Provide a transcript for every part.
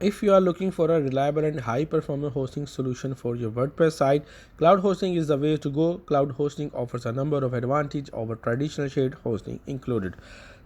If you are looking for a reliable and high performance hosting solution for your WordPress site, cloud hosting is the way to go. Cloud hosting offers a number of advantages over traditional shared hosting, included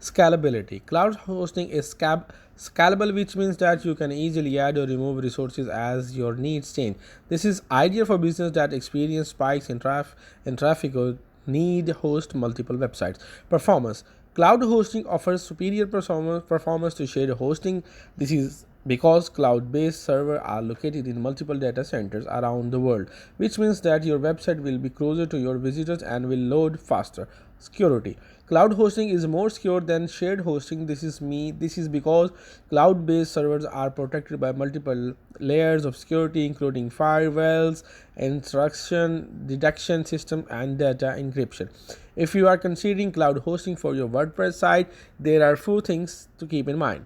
scalability. Cloud hosting is scalable, which means that you can easily add or remove resources as your needs change. This is ideal for business that experience spikes in traffic or need host multiple websites. Performance. Cloud hosting offers superior performance to shared hosting. This is because cloud-based servers are located in multiple data centers around the world, which means that your website will be closer to your visitors and will load faster. Security. Cloud hosting is more secure than shared hosting. This is because cloud-based servers are protected by multiple layers of security, including firewalls, intrusion detection system, and data encryption. If you are considering cloud hosting for your WordPress site, there are few things to keep in mind.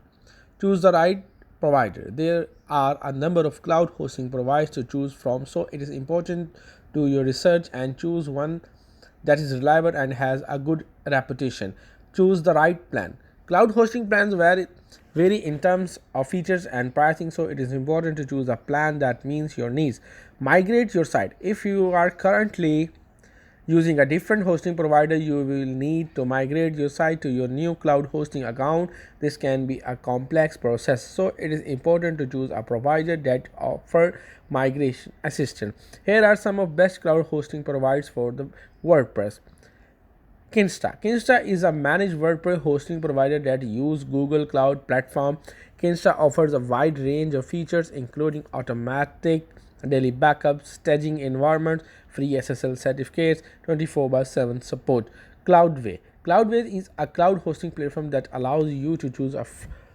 Choose the right provider. There are a number of cloud hosting providers to choose from, so it is important to do your research and choose one that is reliable and has a good reputation. Choose the right plan. Cloud hosting plans vary in terms of features and pricing, so it is important to choose a plan that meets your needs. Migrate your site. If you are currently using a different hosting provider, you will need to migrate your site to your new cloud hosting account. This can be a complex process, so it is important to choose a provider that offers migration assistance. Here are some of best cloud hosting providers for the WordPress. Kinsta. Kinsta is a managed WordPress hosting provider that uses Google Cloud Platform. Kinsta offers a wide range of features, including automatic daily backups, staging environments, free SSL certificates, 24/7 support. Cloudway. Cloudway is a cloud hosting platform that allows you to choose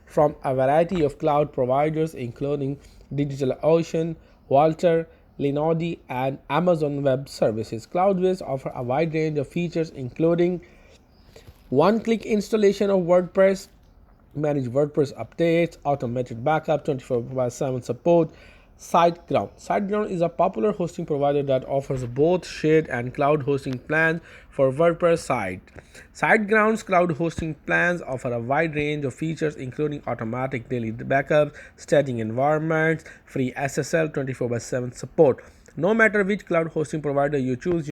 from a variety of cloud providers, including DigitalOcean, Walter, Linode, and Amazon Web Services. Cloudways offer a wide range of features, including one-click installation of WordPress, manage WordPress updates, automated backup, 24/7 support. SiteGround. SiteGround is a popular hosting provider that offers both shared and cloud hosting plans for WordPress site. SiteGround's cloud hosting plans offer a wide range of features, including automatic daily backups, staging environments, free SSL, 24/7 support. No matter which cloud hosting provider you choose,